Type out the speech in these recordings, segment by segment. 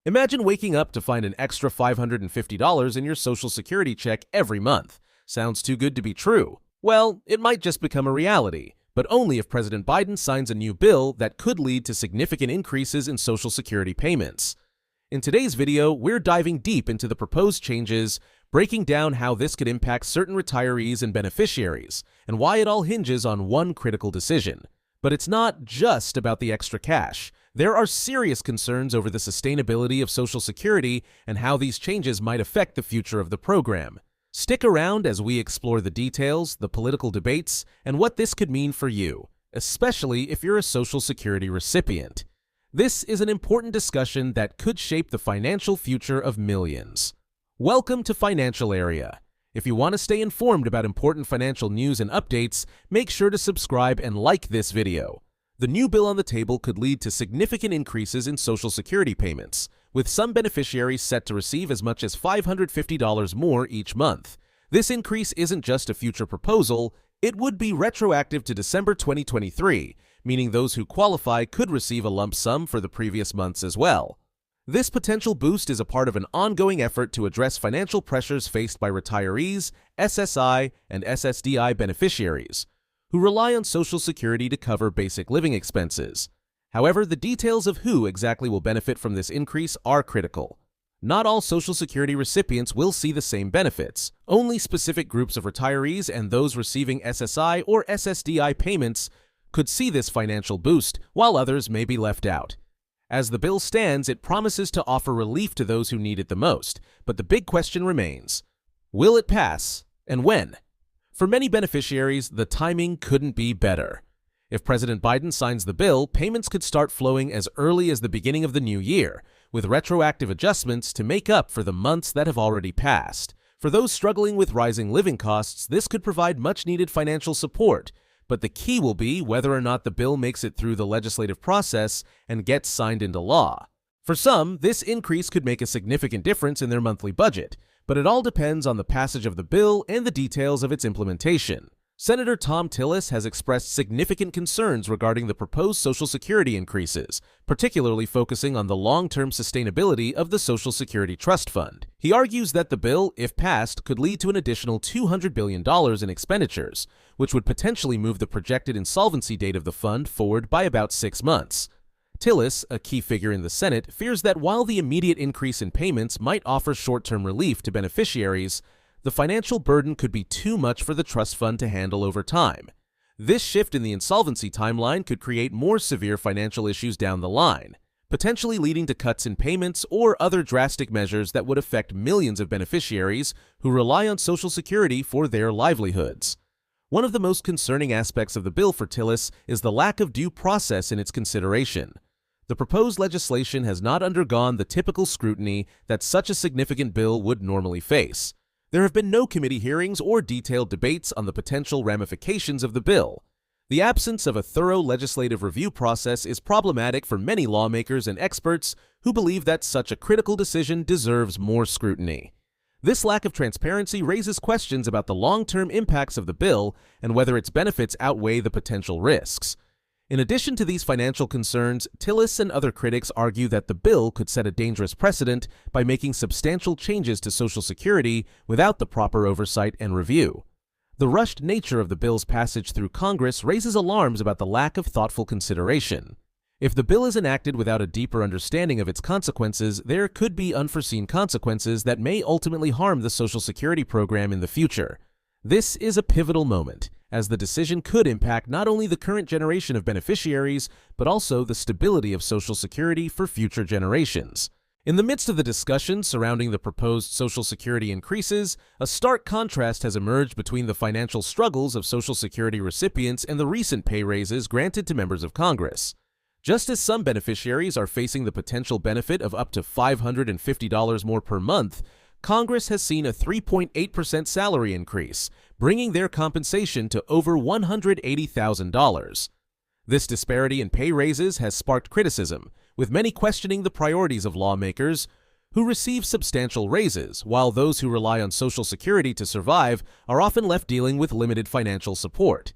Imagine waking up to find an extra $550 in your Social Security check every month. Sounds too good to be true. Well, it might just become a reality, but only if President Biden signs a new bill that could lead to significant increases in Social Security payments. In today's video, we're diving deep into the proposed changes, breaking down how this could impact certain retirees and beneficiaries, and why it all hinges on one critical decision. But it's not just about the extra cash. There are serious concerns over the sustainability of Social Security and how these changes might affect the future of the program. Stick around as we explore the details, the political debates, and what this could mean for you, especially if you're a Social Security recipient. This is an important discussion that could shape the financial future of millions. Welcome to Financial Area. If you want to stay informed about important financial news and updates, make sure to subscribe and like this video. The new bill on the table could lead to significant increases in Social Security payments, with some beneficiaries set to receive as much as $550 more each month. This increase isn't just a future proposal, it would be retroactive to December 2023, meaning those who qualify could receive a lump sum for the previous months as well. This potential boost is a part of an ongoing effort to address financial pressures faced by retirees, SSI, and SSDI beneficiaries, who rely on Social Security to cover basic living expenses. However, the details of who exactly will benefit from this increase are critical. Not all Social Security recipients will see the same benefits. Only specific groups of retirees and those receiving SSI or SSDI payments could see this financial boost, while others may be left out. As the bill stands, it promises to offer relief to those who need it the most, but the big question remains: will it pass, and when? For many beneficiaries, the timing couldn't be better. If President Biden signs the bill, payments could start flowing as early as the beginning of the new year, with retroactive adjustments to make up for the months that have already passed. For those struggling with rising living costs, this could provide much-needed financial support, but the key will be whether or not the bill makes it through the legislative process and gets signed into law. For some, this increase could make a significant difference in their monthly budget, but it all depends on the passage of the bill and the details of its implementation. Senator Tom Tillis has expressed significant concerns regarding the proposed Social Security increases, particularly focusing on the long-term sustainability of the Social Security Trust Fund. He argues that the bill, if passed, could lead to an additional $200 billion in expenditures, which would potentially move the projected insolvency date of the fund forward by about 6 months. Tillis, a key figure in the Senate, fears that while the immediate increase in payments might offer short-term relief to beneficiaries, the financial burden could be too much for the trust fund to handle over time. This shift in the insolvency timeline could create more severe financial issues down the line, potentially leading to cuts in payments or other drastic measures that would affect millions of beneficiaries who rely on Social Security for their livelihoods. One of the most concerning aspects of the bill for Tillis is the lack of due process in its consideration. The proposed legislation has not undergone the typical scrutiny that such a significant bill would normally face. There have been no committee hearings or detailed debates on the potential ramifications of the bill. The absence of a thorough legislative review process is problematic for many lawmakers and experts who believe that such a critical decision deserves more scrutiny. This lack of transparency raises questions about the long-term impacts of the bill and whether its benefits outweigh the potential risks. In addition to these financial concerns, Tillis and other critics argue that the bill could set a dangerous precedent by making substantial changes to Social Security without the proper oversight and review. The rushed nature of the bill's passage through Congress raises alarms about the lack of thoughtful consideration. If the bill is enacted without a deeper understanding of its consequences, there could be unforeseen consequences that may ultimately harm the Social Security program in the future. This is a pivotal moment, as the decision could impact not only the current generation of beneficiaries, but also the stability of Social Security for future generations. In the midst of the discussion surrounding the proposed Social Security increases, a stark contrast has emerged between the financial struggles of Social Security recipients and the recent pay raises granted to members of Congress. Just as some beneficiaries are facing the potential benefit of up to $550 more per month, Congress has seen a 3.8% salary increase, bringing their compensation to over $180,000. This disparity in pay raises has sparked criticism, with many questioning the priorities of lawmakers who receive substantial raises, while those who rely on Social Security to survive are often left dealing with limited financial support.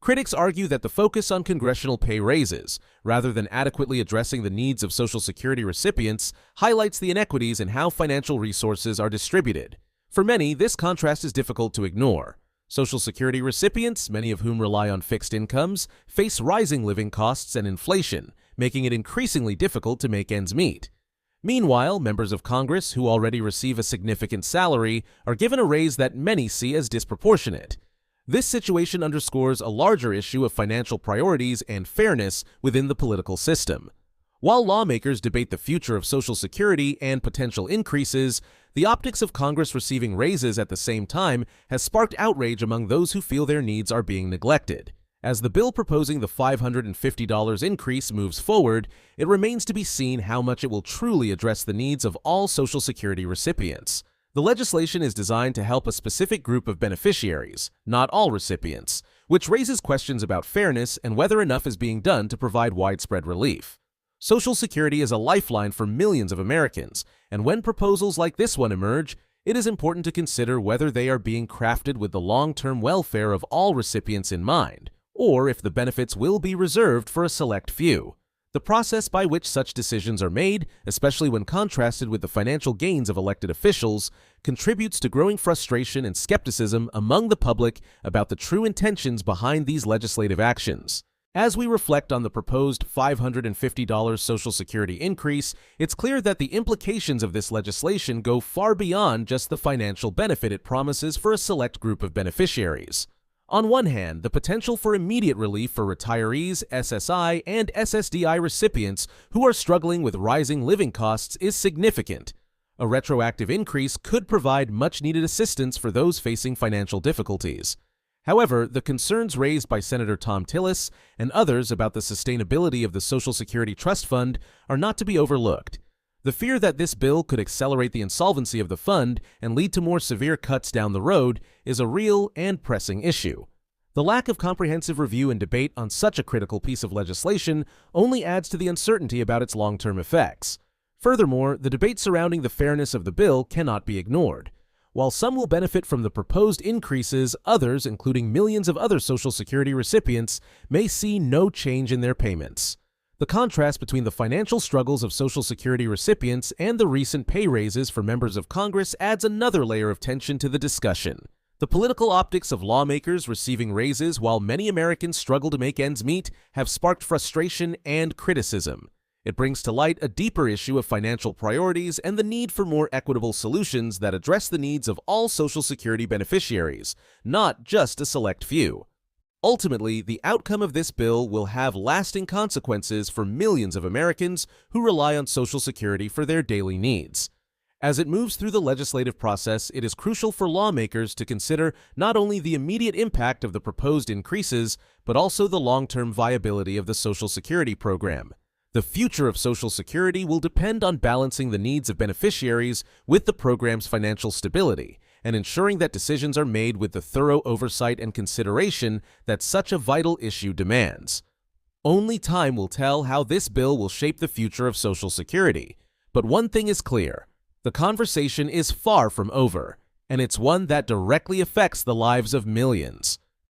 Critics argue that the focus on congressional pay raises, rather than adequately addressing the needs of Social Security recipients, highlights the inequities in how financial resources are distributed. For many, this contrast is difficult to ignore. Social Security recipients, many of whom rely on fixed incomes, face rising living costs and inflation, making it increasingly difficult to make ends meet. Meanwhile, members of Congress who already receive a significant salary are given a raise that many see as disproportionate. This situation underscores a larger issue of financial priorities and fairness within the political system. While lawmakers debate the future of Social Security and potential increases, the optics of Congress receiving raises at the same time has sparked outrage among those who feel their needs are being neglected. As the bill proposing the $550 increase moves forward, it remains to be seen how much it will truly address the needs of all Social Security recipients. The legislation is designed to help a specific group of beneficiaries, not all recipients, which raises questions about fairness and whether enough is being done to provide widespread relief. Social Security is a lifeline for millions of Americans, and when proposals like this one emerge, it is important to consider whether they are being crafted with the long-term welfare of all recipients in mind, or if the benefits will be reserved for a select few. The process by which such decisions are made, especially when contrasted with the financial gains of elected officials, contributes to growing frustration and skepticism among the public about the true intentions behind these legislative actions. As we reflect on the proposed $550 Social Security increase, it's clear that the implications of this legislation go far beyond just the financial benefit it promises for a select group of beneficiaries. On one hand, the potential for immediate relief for retirees, SSI, and SSDI recipients who are struggling with rising living costs is significant. A retroactive increase could provide much-needed assistance for those facing financial difficulties. However, the concerns raised by Senator Tom Tillis and others about the sustainability of the Social Security Trust Fund are not to be overlooked. The fear that this bill could accelerate the insolvency of the fund and lead to more severe cuts down the road is a real and pressing issue. The lack of comprehensive review and debate on such a critical piece of legislation only adds to the uncertainty about its long-term effects. Furthermore, the debate surrounding the fairness of the bill cannot be ignored. While some will benefit from the proposed increases, others, including millions of other Social Security recipients, may see no change in their payments. The contrast between the financial struggles of Social Security recipients and the recent pay raises for members of Congress adds another layer of tension to the discussion. The political optics of lawmakers receiving raises while many Americans struggle to make ends meet have sparked frustration and criticism. It brings to light a deeper issue of financial priorities and the need for more equitable solutions that address the needs of all Social Security beneficiaries, not just a select few. Ultimately, the outcome of this bill will have lasting consequences for millions of Americans who rely on Social Security for their daily needs. As it moves through the legislative process, it is crucial for lawmakers to consider not only the immediate impact of the proposed increases, but also the long-term viability of the Social Security program. The future of Social Security will depend on balancing the needs of beneficiaries with the program's financial stability, and ensuring that decisions are made with the thorough oversight and consideration that such a vital issue demands. Only time will tell how this bill will shape the future of Social Security, but one thing is clear: the conversation is far from over, and it's one that directly affects the lives of millions.